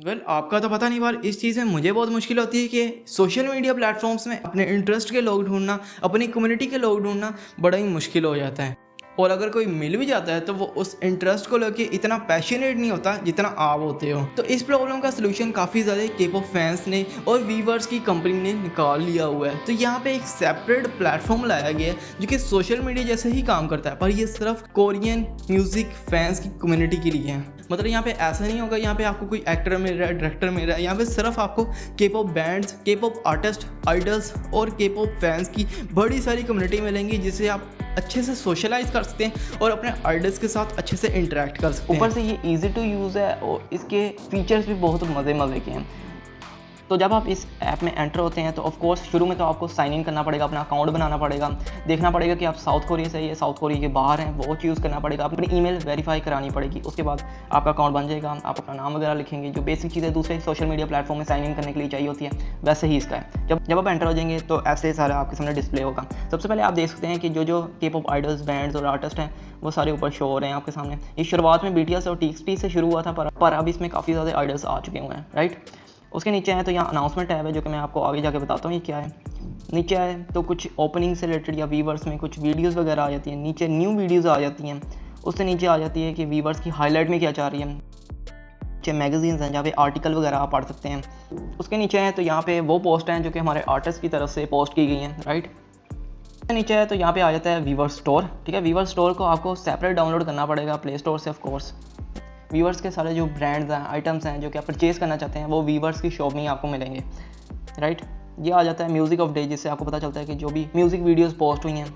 आपका तो पता नहीं, पर इस चीज़ में मुझे बहुत मुश्किल होती है कि सोशल मीडिया प्लेटफॉर्म्स में अपने इंटरेस्ट के लोग ढूंढना, अपनी कम्युनिटी के लोग ढूंढना बड़ा ही मुश्किल हो जाता है। और अगर कोई मिल भी जाता है तो वो उस इंटरेस्ट को लेके इतना पैशनेट नहीं होता जितना आप होते हो। तो इस प्रॉब्लम का सलूशन काफ़ी ज़्यादा के-पॉप फैंस ने और वीवर्स की कंपनी ने निकाल लिया हुआ है। तो यहाँ पे एक सेपरेट प्लेटफॉर्म लाया गया है जो कि सोशल मीडिया जैसे ही काम करता है, पर ये सिर्फ कोरियन म्यूज़िक फैंस की कम्युनिटी के लिए है। मतलब यहाँ पे ऐसा नहीं होगा यहाँ पे आपको कोई एक्टर मिल रहा है, डायरेक्टर मिल रहा है। यहाँ पे सिर्फ आपको K-pop bands, K-pop artist, idols और के-पॉप फैंस की बड़ी सारी कम्युनिटी मिलेंगी, जिससे आप अच्छे से सोशलाइज कर सकते हैं और अपने आइडल्स के साथ अच्छे से इंटरेक्ट कर सकते हैं। ऊपर से ये इजी टू यूज़ है और इसके फीचर्स भी बहुत मज़े के हैं। तो जब आप इस ऐप में एंटर होते हैं तो ऑफ कोर्स शुरू में तो आपको साइन इन करना पड़ेगा, अपना अकाउंट बनाना पड़ेगा, देखना पड़ेगा कि आप साउथ कोरिया से या साउथ कोरिया के बाहर हैं, वो चूज़ करना पड़ेगा, अपनी ईमेल वेरीफाई करानी पड़ेगी। उसके बाद आपका अकाउंट बन जाएगा, आप अपना नाम वगैरह लिखेंगे, जो बेसिक चीज़ें दूसरे सोशल मीडिया प्लेटफॉर्म में साइन इन करने के लिए चाहिए होती है, वैसे ही इसका है। जब आप एंटर हो जाएंगे तो ऐसे सारा आपके सामने डिस्प्ले होगा। सबसे पहले आप देख सकते हैं कि जो के-पॉप आइडल्स, बैंड्स और आर्टिस्ट हैं वो सारे ऊपर शो हो रहे हैं आपके सामने। ये शुरुआत में BTS और TXT से शुरू हुआ था, पर अब इसमें काफ़ी ज़्यादा आइडल्स आ चुके हुए हैं, राइट। उसके नीचे है तो यहाँ अनाउंसमेंट टैब है, जो कि मैं आपको आगे जाके बताता हूँ ये क्या है। नीचे है तो कुछ ओपनिंग से रिलेटेड या वीवर्स में कुछ वीडियोस वगैरह आ जाती हैं, नीचे न्यू वीडियोस आ जाती हैं। उससे नीचे आ जाती है कि वीवर्स की हाईलाइट में क्या चाह रही है। नीचे मैगजीन्स हैं जहाँ पे आर्टिकल वगैरह आप पढ़ सकते हैं। उसके नीचे है तो यहाँ पे वो पोस्ट हैं जो कि हमारे आर्टिस्ट की तरफ से पोस्ट की गई हैं, राइट। नीचे है तो यहाँ पे आ जाता है वीवर स्टोर, ठीक है। वीवर स्टोर को आपको सेपरेट डाउनलोड करना पड़ेगा प्ले स्टोर से। ऑफ कोर्स वीवर्स के सारे जो ब्रांड्स हैं, आइटम्स हैं जो कि आप परचेज़ करना चाहते हैं, वो वीवर्स की शॉप में ही आपको मिलेंगे, राइट। ये आ जाता है म्यूज़िक ऑफ डे, जिससे आपको पता चलता है कि जो भी म्यूज़िक वीडियोस पोस्ट हुई हैं,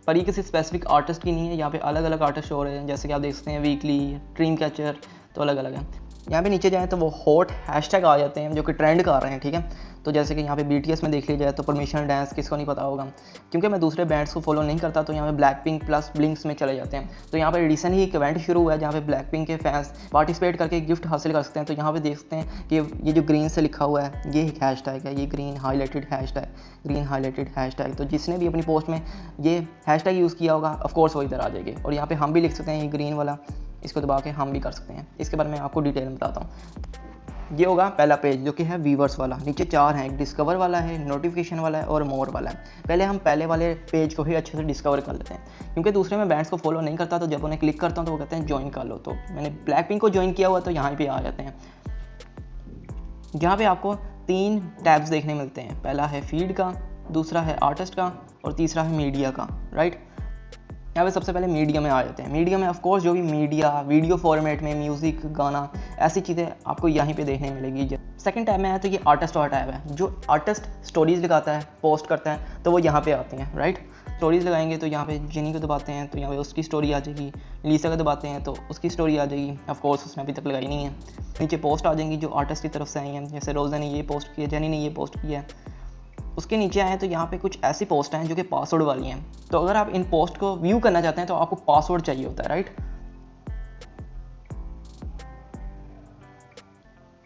पर ये किसी स्पेसिफिक आर्टिस्ट की नहीं है। यहाँ पे अलग अलग आर्टिस्ट हो रहे हैं, जैसे कि आप देख सकते हैं वीकली, ड्रीम कैचर, तो अलग अलग हैं। यहाँ पे नीचे जाएँ तो वो हॉट हैशटैग आ जाते हैं जो कि ट्रेंड कर रहे हैं, ठीक है। तो जैसे कि यहाँ पे BTS में देख लिया जाए तो परमिशन डांस, किसको नहीं पता होगा। क्योंकि मैं दूसरे बैंड्स को फॉलो नहीं करता तो यहाँ पे ब्लैक पिंक प्लस ब्लिंक्स में चले जाते हैं। तो यहाँ पे रिसेंटली एक इवेंट शुरू हुआ है जहाँ पे ब्लैक पिंक के फैंस पार्टिसिपेट करके गिफ्ट हासिल कर सकते हैं। तो यहाँ पे देख सकते हैं कि ये जो ग्रीन से लिखा हुआ है ये एक हैशटैग है, ये ग्रीन हाईलाइटेड हैशटैग। तो जिसने भी अपनी पोस्ट में ये हैशटैग यूज़ किया होगा ऑफकोर्स वो इधर आ जाएगी। और यहाँ पे हम भी लिख सकते हैं ये ग्रीन वाला, इसको दबा के हम भी कर सकते हैं। इसके बारे में आपको डिटेल में बताता हूँ। ये होगा पहला पेज जो कि है वीवर्स वाला। नीचे 4 हैं, एक डिस्कवर वाला है, नोटिफिकेशन वाला है और मोर वाला है। पहले हम पहले वाले पेज को ही अच्छे से डिस्कवर कर लेते हैं, क्योंकि दूसरे में बैंड्स को फॉलो नहीं करता तो जब उन्हें क्लिक करता हूँ तो वो कहते हैं ज्वाइन कर लो। तो मैंने ब्लैक पिंक को ज्वाइन किया हुआ तो यहाँ पे आ जाते हैं। यहाँ पे आपको 3 टैब्स देखने मिलते हैं। पहला है फीड का, दूसरा है आर्टिस्ट का और तीसरा है मीडिया का, राइट। यहाँ पे सबसे पहले मीडिया में आ जाते हैं। मीडिया में ऑफकोर्स जो भी मीडिया वीडियो फॉर्मेट में म्यूज़िक, गाना, ऐसी चीज़ें आपको यहीं पे देखने मिलेगी। सेकंड टैब में है तो ये आर्टिस्ट वाला टैब है। जो आर्टिस्ट स्टोरीज़ लगाता है, पोस्ट करता है, तो वो यहाँ पे आते हैं, राइट। स्टोरीज़ लगाएंगे तो यहाँ पे जिनी को दबाते हैं तो यहाँ पे उसकी स्टोरी आ जाएगी। लीसा को दबाते हैं तो उसकी स्टोरी आ जाएगी। ऑफकोर्स उसने अभी तक लगाई नहीं है। नीचे पोस्ट आ जाएंगी जो आर्टिस्ट की तरफ से आई हैं, जैसे रोज़ा ने ये पोस्ट किया, जेनी ने ये पोस्ट किया है। उसके नीचे आए तो यहाँ पे कुछ ऐसी पोस्ट हैं जो कि पासवर्ड वाली हैं। तो अगर आप इन पोस्ट को व्यू करना चाहते हैं तो आपको पासवर्ड चाहिए होता है, राइट।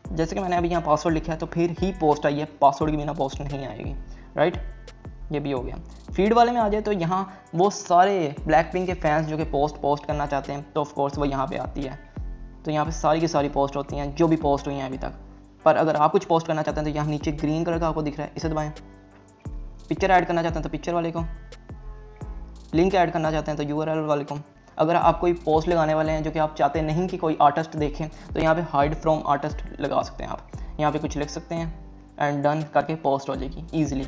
जैसे कि मैंने अभी यहाँ पासवर्ड लिखा है तो फिर ही पोस्ट आई है, पासवर्ड के बिना पोस्ट नहीं आएगी, राइट। ये भी हो गया। फीड वाले में आ जाए तो यहाँ वो सारे ब्लैक पिंक के फैंस जो कि पोस्ट करना चाहते हैं तो ऑफकोर्स वो यहाँ पे आती है। तो यहाँ पे सारी की सारी पोस्ट होती हैं जो भी पोस्ट हुई हैं अभी तक। पर अगर आप कुछ पोस्ट करना चाहते हैं तो यहाँ नीचे ग्रीन कलर का आपको दिख रहा है, इसे दबाएं। पिक्चर ऐड करना चाहते हैं तो पिक्चर वाले को, लिंक ऐड करना चाहते हैं तो URL वाले को। अगर आप कोई पोस्ट लगाने वाले हैं जो कि आप चाहते नहीं कि कोई आर्टिस्ट देखें तो यहाँ पे हाइड फ्रॉम आर्टिस्ट लगा सकते हैं। आप यहाँ पे कुछ लिख सकते हैं एंड डन करके पोस्ट हो जाएगी ईजिली।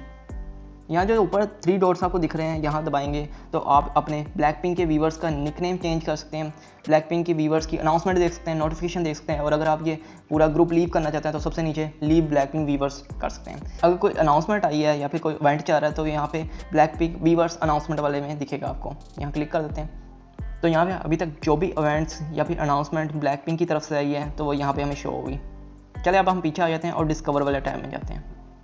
यहाँ जो ऊपर 3 डॉट्स आपको दिख रहे हैं, यहाँ दबाएंगे तो आप अपने ब्लैक पिंक के व्यूवर्स का निकनेम चेंज कर सकते हैं। ब्लैक पिंक के व्यूवर्स की अनाउंसमेंट देख सकते हैं, नोटिफिकेशन देख सकते हैं। और अगर आप ये पूरा ग्रुप लीव करना चाहते हैं तो सबसे नीचे लीव ब्लैक पिंक व्यूवर्स कर सकते हैं। अगर कोई अनाउंसमेंट आई है या फिर कोई इवेंट चाह रहा है तो यहाँ पे ब्लैक पिंक व्यूवर्स अनाउंसमेंट वाले में दिखेगा आपको। यहाँ क्लिक कर देते हैं तो यहाँ पे अभी तक जो भी इवेंट्स या फिर अनाउंसमेंट ब्लैक पिंक की तरफ से आई है तो वो यहाँ पे हमें शो होगी। चलिए अब हम पीछे आ जाते हैं और डिस्कवर वाले टैब में जाते हैं।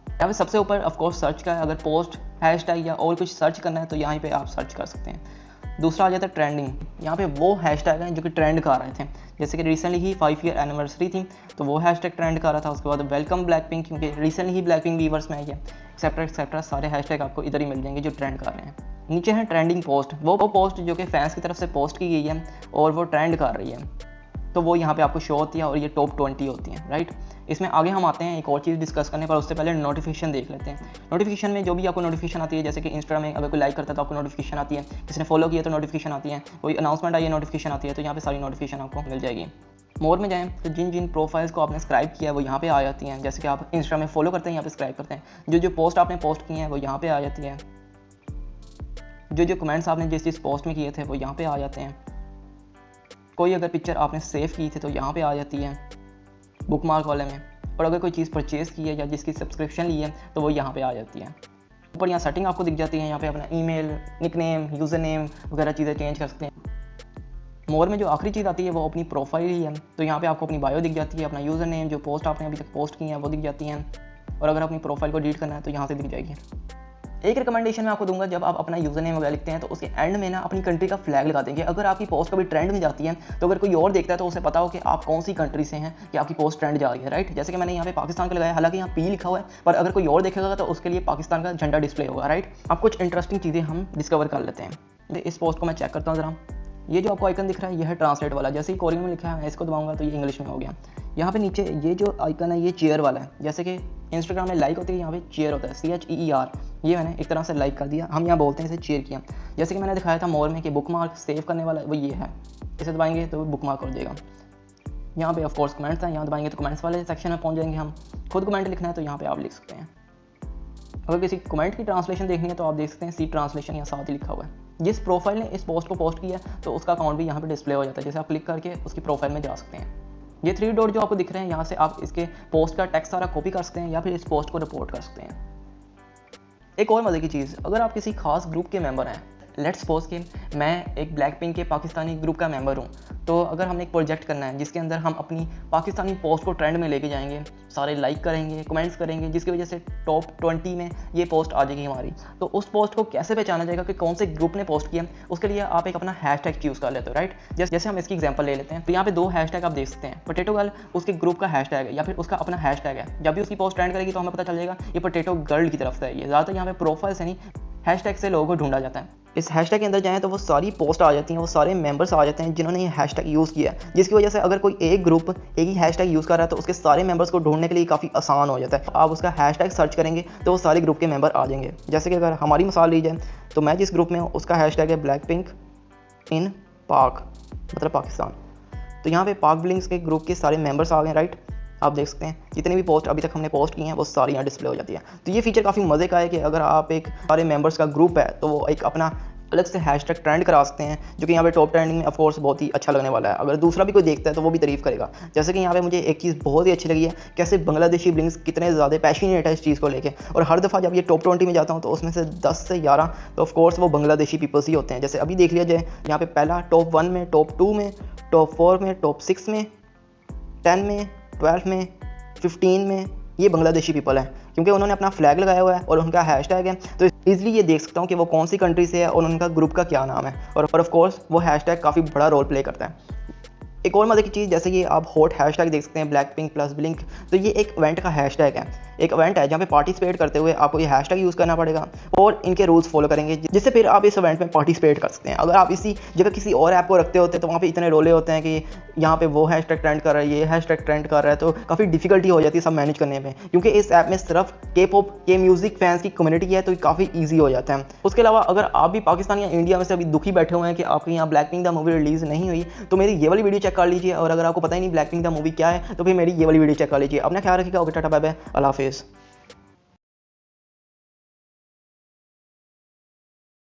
यहाँ पे सबसे ऊपर ऑफकोर्स सर्च का है। अगर पोस्ट, हैशटैग या और कुछ सर्च करना है तो यहाँ पे आप सर्च कर सकते हैं। दूसरा आ जाता है ट्रेंडिंग। यहाँ पे वो हैशटैग हैं जो कि ट्रेंड कर रहे थे, जैसे कि रिसेंटली ही 5 ईयर एनिवर्सरी थी तो वो हैशटैग ट्रेंड कर रहा था। उसके बाद वेलकम ब्लैक पिंक, क्योंकि रिसेंटली ही ब्लैक पिंक व्यूवर्स में आई है, एक्सेट्रा सारे हैशटैग आपको इधर ही मिल जाएंगे जो ट्रेंड कर रहे हैं। नीचे है ट्रेंडिंग पोस्ट, वो पोस्ट जो कि फैंस की तरफ से पोस्ट की गई है और वो ट्रेंड कर रही है तो वो यहाँ पे आपको शो होती है और ये टॉप 20 होती हैं, राइट। इसमें आगे हम आते हैं एक और चीज़ डिस्कस करने, पर उससे पहले नोटिफिकेशन देख लेते हैं। नोटिफिकेशन में जो भी आपको नोटिफिकेशन आती है, जैसे कि इंस्टा में अगर कोई लाइक करता है तो आपको नोटिफिकेशन आती है, किसी ने फॉलो किया तो नोटिफिकेशन आती है, कोई अनाउंसमेंट आई है नोटिफिकेशन आती है, तो यहाँ पे सारी नोटिफिकेशन आपको मिल जाएगी। मोर में जाएँ तो जिन जिन प्रोफाइल्स को आपने सब्सक्राइब किया है वो यहाँ पे आ जाती हैं। जैसे कि आप इंस्टा में फॉलो करते हैं, यहाँ पे सब्सक्राइब करते हैं, जो जो पोस्ट आपने पोस्ट किए हैं वो यहाँ पे आ जाती है, जो जो कमेंट्स आपने जिस जिस पोस्ट में किए थे वो यहाँ पे आ जाते हैं, कोई अगर पिक्चर आपने सेव की थी तो यहाँ पे आ जाती है बुकमार्क वाले में, और अगर कोई चीज़ परचेज़ की है या जिसकी सब्सक्रिप्शन ली है तो वो यहाँ पे आ जाती है। ऊपर यहाँ सेटिंग आपको दिख जाती है, यहाँ पे अपना ईमेल, निकनेम, यूज़र नेम वगैरह चीज़ें चेंज कर सकते हैं। मोर में जो आखिरी चीज़ आती है वो अपनी प्रोफाइल ही है, तो यहाँ पे आपको अपनी बायो दिख जाती है, अपना यूज़र नेम, जो पोस्ट आपने अभी तक पोस्ट की है वो दिख जाती हैं, और अगर अपनी प्रोफाइल को डिलीट करना है तो यहाँ से दिख जाएगी। एक रिकमेंडेशन मैं आपको दूंगा, जब आप अपना यूज़र नेम वगैरह लिखते हैं तो उसके एंड में ना अपनी कंट्री का फ्लैग लगा देंगे। अगर आपकी पोस्ट कभी ट्रेंड में जाती है तो अगर कोई और देखता है तो उसे पता हो कि आप कौन सी कंट्री से हैं कि आपकी पोस्ट ट्रेंड जा रही है, राइट। जैसे कि मैंने यहाँ पे पाकिस्तान का लगाया, हालांकि यहाँ पी लिखा हुआ है, पर अगर कोई और देखेगा तो उसके लिए पाकिस्तान का झंडा डिस्प्ले होगा, राइट। अब कुछ इंटरेस्टिंग चीज़ें हम डिस्कवर कर लेते हैं। इस पोस्ट को मैं चेक करता हूँ ज़रा। ये जो आपको आइकन दिख रहा है यह है ट्रांसलेट वाला, जैसे ही कोरियन में लिखा है मैं इसको दबाऊंगा तो ये इंग्लिश में हो गया। यहाँ पे नीचे ये जो आइकन है ये चेयर वाला है, जैसे कि इंस्टाग्राम में लाइक होती है, यहाँ पे चेयर होता है, CHEER। ये मैंने एक तरह से लाइक कर दिया, हम यहाँ बोलते हैं इसे चेयर किया। जैसे कि मैंने दिखाया था मोर में कि बुक मार्क सेव करने वाला वो ये है, इसे दबाएंगे तो बुक मार्क हो जाएगा। यहाँ पे ऑफकोर्स कमेंट्स हैं, यहाँ दबाएंगे तो कमेंट्स वाले सेक्शन में पहुँच जाएंगे। हम खुद कमेंट लिखना है तो यहाँ पे आप लिख सकते हैं। अगर किसी कमेंट की ट्रांसलेशन देखनी है तो आप देख सकते हैं सी ट्रांसलेशन यहाँ साथ ही लिखा हुआ है। जिस प्रोफाइल ने इस पोस्ट को पोस्ट किया तो उसका अकाउंट भी यहाँ पे डिस्प्ले हो जाता है, जैसे आप क्लिक करके उसकी प्रोफाइल में जा सकते हैं। ये 3 डॉट जो आपको दिख रहे हैं, यहाँ से आप इसके पोस्ट का टेक्स्ट सारा कॉपी कर सकते हैं या फिर इस पोस्ट को रिपोर्ट कर सकते हैं। एक और मज़े की चीज़, अगर आप किसी खास ग्रुप के मेंबर हैं, लेट्स सपोज कि मैं एक ब्लैक पिंक के पाकिस्तानी ग्रुप का मेंबर हूँ, तो अगर हमने एक प्रोजेक्ट करना है जिसके अंदर हम अपनी पाकिस्तानी पोस्ट को ट्रेंड में लेके जाएंगे, सारे लाइक करेंगे, कमेंट्स करेंगे, जिसकी वजह से टॉप 20 में ये पोस्ट आ जाएगी हमारी, तो उस पोस्ट को कैसे पहचाना जाएगा कि कौन से ग्रुप ने पोस्ट किया, उसके लिए आप एक अपना हैशटैग चूज़ कर लेते हो, राइट। जैसे हम इसकी एग्जांपल ले लेते हैं, तो यहाँ पे 2 हैशटैग आप देख सकते हैं। पोटैटो गर्ल उसके ग्रुप का हैशटैग है या फिर उसका अपना हैशटैग है। जब भी उसकी पोस्ट ट्रेंड करेगी तो हमें पता चल जाएगा ये पोटैटो गर्ल की तरफ से है। ये ज़्यादातर यहाँ पे प्रोफाइल से नहीं, हैशटैग से लोगों को ढूंढा जाता है। इस हैशटैग के अंदर जाएँ तो वो सारी पोस्ट आ जाती हैं, वो सारे मेंबर्स आ जाते हैं जिन्होंने ये हैशटैग यूज़ किया है, जिसकी वजह से अगर कोई एक ग्रुप एक ही हैशटैग यूज़ कर रहा है तो उसके सारे मेंबर्स को ढूंढने के लिए काफ़ी आसान हो जाता है। आप उसका हैशटैग सर्च करेंगे तो वो सारे ग्रुप के मेंबर आ जाएंगे। जैसे कि अगर हमारी मिसाल ली जाए तो मैं जिस ग्रुप में हूँ उसका हैशटैग है ब्लैक पिंक इन पाक, मतलब पाकिस्तान। तो यहाँ पे पाक ब्लिंक्स के ग्रुप के सारे मेंबर्स आ गए, राइट। आप देख सकते हैं जितने भी पोस्ट अभी तक हमने पोस्ट की हैं वो सारी यहाँ डिस्प्ले हो जाती है। तो ये फीचर काफ़ी मज़े का है कि अगर आप एक सारे मेंबर्स का ग्रुप है तो वो एक अपना अलग से हैशटैग ट्रेंड करा सकते हैं, जो कि यहाँ पे टॉप ट्रेंडिंग में ऑफकोर्स बहुत ही अच्छा लगने वाला है। अगर दूसरा भी कोई देखता है तो वो भी तारीफ करेगा। जैसे कि यहाँ पे मुझे एक चीज़ बहुत ही अच्छी लगी है, कैसे बांग्लादेशी ब्लिंक्स कितने ज़्यादा पैशनेट है इस चीज़ को लेके, और हर दफ़ा जब ये टॉप 20 में जाता हूँ तो उसमें से 10 से 11 तो ऑफकोर्स वो बांग्लादेशी पीपल्स ही होते हैं। जैसे अभी देख लिया जाए, यहाँ पे पहला टॉप 1 में, टॉप 2 में, टॉप 4 में, टॉप 6 में, 10 में, 12 में, 15 में ये बांग्लादेशी पीपल हैं, क्योंकि उन्होंने अपना फ्लैग लगाया हुआ है और उनका हैशटैग है। तो इजीली ये देख सकता हूँ कि वो कौन सी कंट्री से है और उनका ग्रुप का क्या नाम है, और ऑफ कोर्स वो हैशटैग काफ़ी बड़ा रोल प्ले करता है। एक और मज़े की चीज़, जैसे कि आप हॉट हैशटैग देख सकते हैं ब्लैक पिंक प्लस ब्लिंक, तो ये एक इवेंट का हैशटैग है। एक इवेंट है जहाँ पे पार्टिसिपेट करते हुए आपको ये हैशटैग यूज़ करना पड़ेगा और इनके रूल्स फॉलो करेंगे, जिससे फिर आप इस इवेंट में पार्टिसिपेट कर सकते हैं। अगर आप इसी जगह किसी और ऐप को रखते होते तो वहाँ पे इतने रोले होते हैं कि यहाँ पे वो हैशटैग ट्रेंड कर रहा है, ये हैशटैग ट्रेंड कर रहा है, तो काफ़ी डिफिकल्टी हो जाती है सब मैनेज करने में। क्योंकि इस ऐप में सिर्फ K-pop के म्यूज़िक फैंस की कम्युनिटी है, तो काफ़ी ईजी हो जाता है। उसके अलावा अगर आप भी पाकिस्तान या इंडिया में से अभी दुखी बैठे हुए हैं कि आपके यहाँ black pink the movie release नहीं हुई, तो मेरी ये वाली वीडियो चेक कर लीजिए। और अगर आपको पता ही नहीं ब्लैक पिंक द मूवी क्या है तो फिर मेरी ये वाली वीडियो चेक कर लीजिए। अपना ख्याल रखिएगा। ओके, टाटा, बाय बाय, अल्लाह हाफिज़।